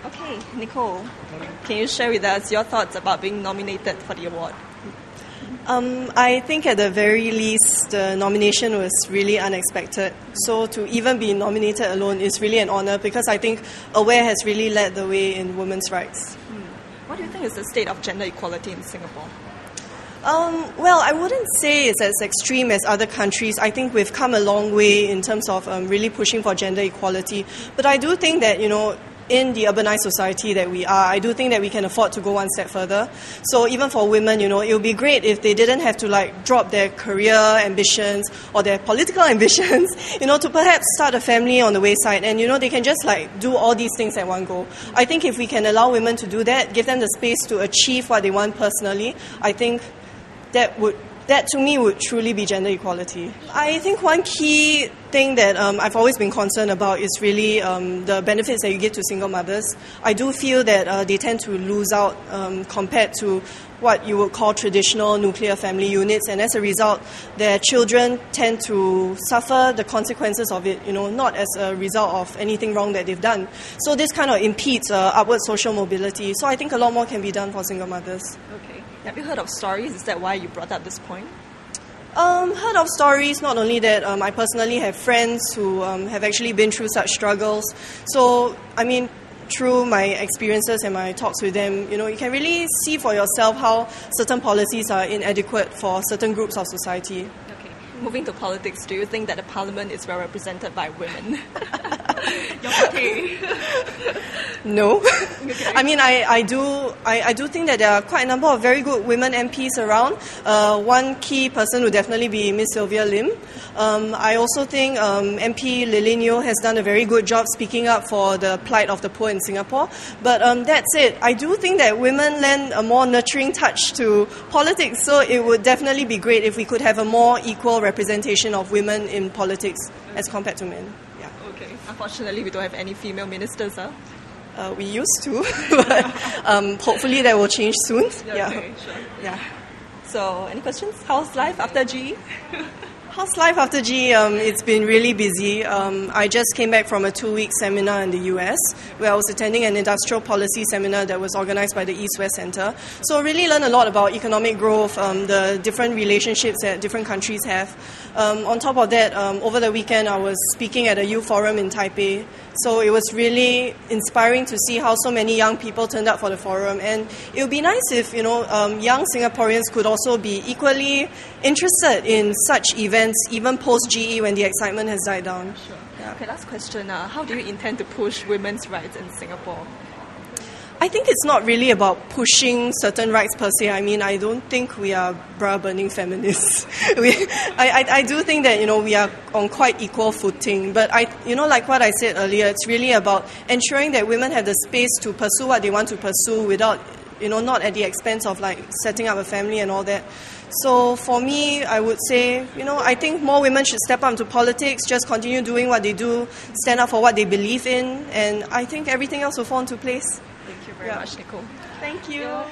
Okay, Nicole, can you share with us your thoughts about being nominated for the award? I think at the very least, the nomination was really unexpected. So to even be nominated alone is really an honour because I think AWARE has really led the way in women's rights. What do you think is the state of gender equality in Singapore? Well, I wouldn't say it's as extreme as other countries. I think we've come a long way in terms of really pushing for gender equality. But I do think that, in the urbanized society that we are, I do think that we can afford to go one step further. So even for women, it would be great if they didn't have to drop their career ambitions or their political ambitions, to perhaps start a family on the wayside and, they can just do all these things at one go. I think if we can allow women to do that, give them the space to achieve what they want personally, I think that to me would truly be gender equality. I think one key thing that I've always been concerned about is really the benefits that you give to single mothers. I do feel that they tend to lose out compared to what you would call traditional nuclear family units, and as a result, their children tend to suffer the consequences of it, not as a result of anything wrong that they've done. So this kind of impedes upward social mobility. So I think a lot more can be done for single mothers. Okay. Have you heard of stories? Is that why you brought up this point? Heard of stories. Not only that, I personally have friends who have actually been through such struggles. So, through my experiences and my talks with them, you can really see for yourself how certain policies are inadequate for certain groups of society. Okay. Moving to politics, do you think that the parliament is well represented by women? You're okay. No. Okay. I do think that there are quite a number of very good women MPs around. One key person would definitely be Miss Sylvia Lim. I also think MP Lilin Yeo has done a very good job speaking up for the plight of the poor in Singapore. But that said, I do think that women lend a more nurturing touch to politics, so it would definitely be great if we could have a more equal representation of women in politics as compared to men. Yeah. Okay. Unfortunately, we don't have any female ministers, huh? We used to, but hopefully that will change soon. Yeah. Okay, sure. Yeah. So, any questions? How's life after GE? How's life after GE? It's been really busy. I just came back from a 2-week seminar in the US where I was attending an industrial policy seminar that was organized by the East-West Center. So really learned a lot about economic growth, the different relationships that different countries have. On top of that, over the weekend I was speaking at a youth forum in Taipei. So it was really inspiring to see how so many young people turned up for the forum. And it would be nice if, young Singaporeans could also be equally interested in such events, even post-GE when the excitement has died down. Sure. Yeah. Okay, last question. How do you intend to push women's rights in Singapore? I think it's not really about pushing certain rights per se. I don't think we are bra-burning feminists. I do think that, we are on quite equal footing. But, like what I said earlier, it's really about ensuring that women have the space to pursue what they want to pursue without, not at the expense of, setting up a family and all that. So for me, I would say, I think more women should step up into politics, just continue doing what they do, stand up for what they believe in, and I think everything else will fall into place. Thank you very much, Nicole. Thank you.